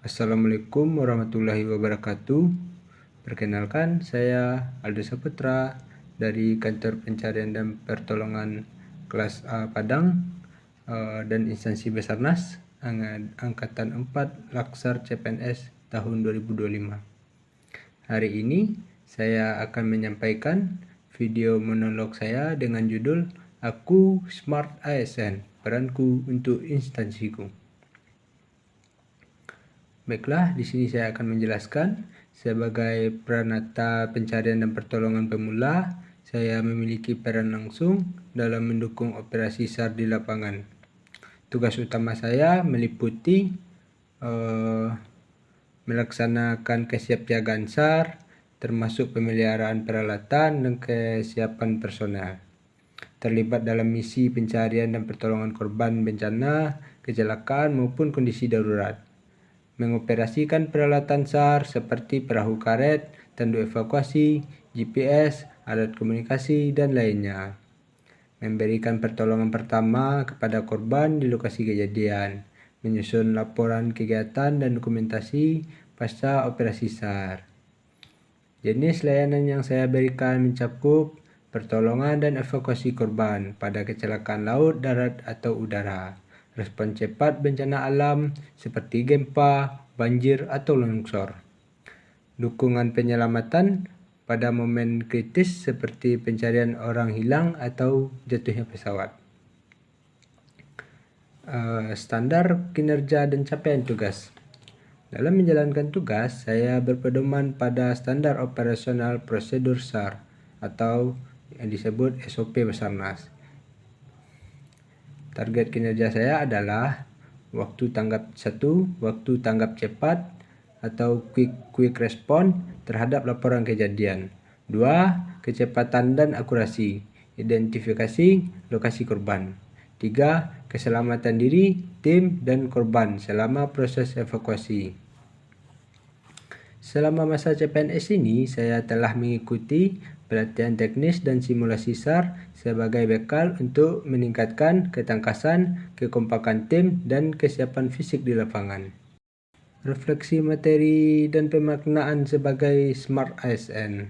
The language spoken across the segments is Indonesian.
Assalamualaikum warahmatullahi wabarakatuh. Perkenalkan, saya Aldo Saputra dari Kantor Pencarian dan Pertolongan kelas A Padang dan instansi Basarnas Angkatan 4 Laksar CPNS tahun 2025. Hari ini saya akan menyampaikan video monolog saya dengan judul Aku Smart ASN, peranku untuk instansiku. Baiklah, di sini saya akan menjelaskan sebagai peranata pencarian dan pertolongan pemula, saya memiliki peran langsung dalam mendukung operasi SAR di lapangan. Tugas utama saya meliputi melaksanakan kesiapsiagaan SAR, termasuk pemeliharaan peralatan dan kesiapan personel. Terlibat dalam misi pencarian dan pertolongan korban bencana, kecelakaan maupun kondisi darurat. Mengoperasikan peralatan SAR seperti perahu karet, tandu evakuasi, GPS, alat komunikasi, dan lainnya. Memberikan pertolongan pertama kepada korban di lokasi kejadian, menyusun laporan kegiatan dan dokumentasi pasca operasi SAR. Jenis layanan yang saya berikan mencakup pertolongan dan evakuasi korban pada kecelakaan laut, darat, atau udara. Respon cepat bencana alam seperti gempa, banjir, atau longsor. Dukungan penyelamatan pada momen kritis seperti pencarian orang hilang atau jatuhnya pesawat. Standar kinerja dan capaian tugas. Dalam menjalankan tugas, saya berpedoman pada standar operasional prosedur SAR atau yang disebut SOP Basarnas. Target kinerja saya adalah waktu tanggap cepat atau quick response terhadap laporan kejadian. 2. Kecepatan dan akurasi, identifikasi lokasi korban. 3. Keselamatan diri, tim, dan korban selama proses evakuasi. Selama masa CPNS ini, saya telah mengikuti pelatihan teknis dan simulasi SAR sebagai bekal untuk meningkatkan ketangkasan, kekompakan tim, dan kesiapan fisik di lapangan. Refleksi materi dan pemaknaan sebagai Smart ASN.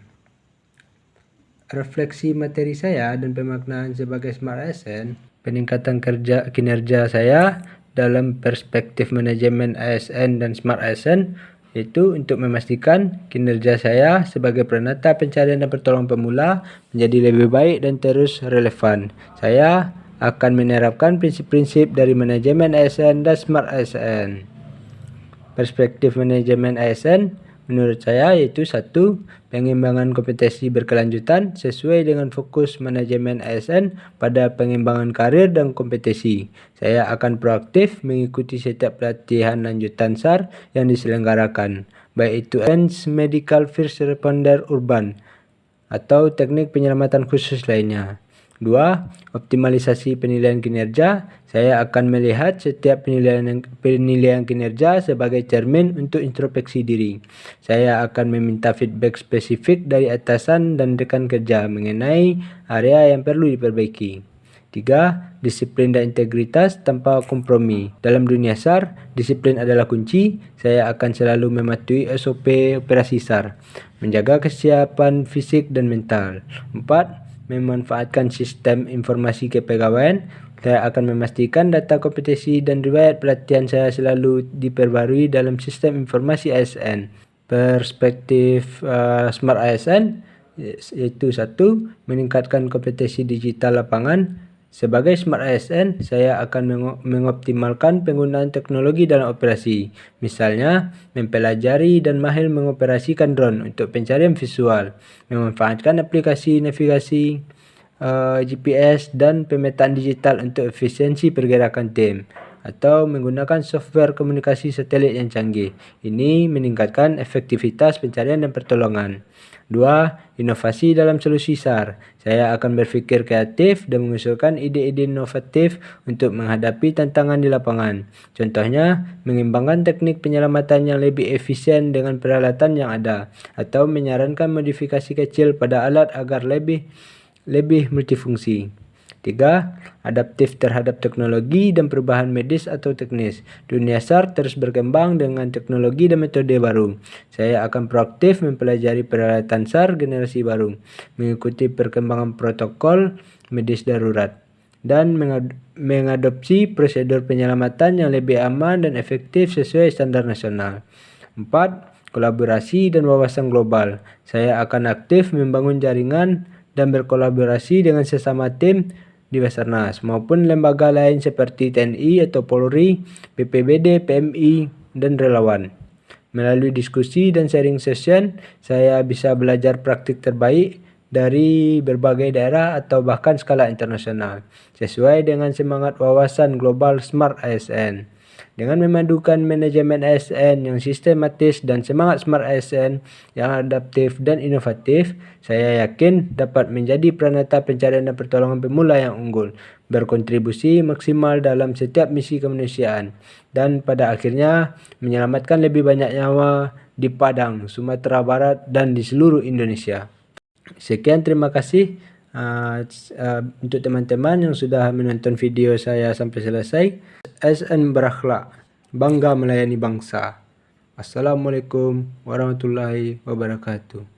Refleksi materi saya dan pemaknaan sebagai Smart ASN, peningkatan kinerja saya dalam perspektif manajemen ASN dan Smart ASN, yaitu untuk memastikan kinerja saya sebagai peranata pencarian dan pertolongan pemula menjadi lebih baik dan terus relevan. Saya akan menerapkan prinsip-prinsip dari manajemen ASN dan Smart ASN. Perspektif manajemen ASN menurut saya yaitu 1. Pengembangan kompetensi berkelanjutan sesuai dengan fokus manajemen ASN pada pengembangan karir dan kompetensi. Saya akan proaktif mengikuti setiap pelatihan lanjutan SAR yang diselenggarakan, baik itu Medical First Responder Urban atau teknik penyelamatan khusus lainnya. 2. Optimalisasi penilaian kinerja. Saya akan melihat setiap penilaian kinerja sebagai cermin untuk introspeksi diri. Saya akan meminta feedback spesifik dari atasan dan rekan kerja mengenai area yang perlu diperbaiki. 3. Disiplin dan integritas tanpa kompromi. Dalam dunia SAR, disiplin adalah kunci. Saya akan selalu mematuhi SOP operasi SAR, menjaga kesiapan fisik dan mental. 4. Memanfaatkan sistem informasi kepegawaian. Saya akan memastikan data kompetensi dan riwayat pelatihan saya selalu diperbarui dalam sistem informasi ASN. Perspektif Smart ASN yaitu 1. Meningkatkan kompetensi digital lapangan. Sebagai Smart ASN, saya akan mengoptimalkan penggunaan teknologi dalam operasi. Misalnya, mempelajari dan mahir mengoperasikan drone untuk pencarian visual, memanfaatkan aplikasi navigasi, GPS, dan pemetaan digital untuk efisiensi pergerakan tim, atau menggunakan software komunikasi satelit yang canggih. Ini meningkatkan efektivitas pencarian dan pertolongan. 2. Inovasi dalam solusi SAR. Saya akan berpikir kreatif dan mengusulkan ide-ide inovatif untuk menghadapi tantangan di lapangan. Contohnya, mengembangkan teknik penyelamatan yang lebih efisien dengan peralatan yang ada, atau menyarankan modifikasi kecil pada alat agar lebih multifungsi. 3. Adaptif terhadap teknologi dan perubahan medis atau teknis. Dunia SAR terus berkembang dengan teknologi dan metode baru. Saya akan proaktif mempelajari peralatan SAR generasi baru, mengikuti perkembangan protokol medis darurat, dan mengadopsi prosedur penyelamatan yang lebih aman dan efektif sesuai standar nasional. 4. Kolaborasi dan wawasan global. Saya akan aktif membangun jaringan dan berkolaborasi dengan sesama tim di Basarnas maupun lembaga lain seperti TNI atau Polri, BPBD, PMI, dan relawan. Melalui diskusi dan sharing session, saya bisa belajar praktik terbaik dari berbagai daerah atau bahkan skala internasional, sesuai dengan semangat wawasan global Smart ASN. Dengan memadukan manajemen ASN yang sistematis dan semangat Smart ASN yang adaptif dan inovatif, saya yakin dapat menjadi peranata pencarian dan pertolongan pemula yang unggul, berkontribusi maksimal dalam setiap misi kemanusiaan, dan pada akhirnya menyelamatkan lebih banyak nyawa di Padang, Sumatera Barat, dan di seluruh Indonesia. Sekian, terima kasih untuk teman-teman yang sudah menonton video saya sampai selesai. ASN berakhlak, bangga melayani bangsa. Assalamualaikum warahmatullahi wabarakatuh.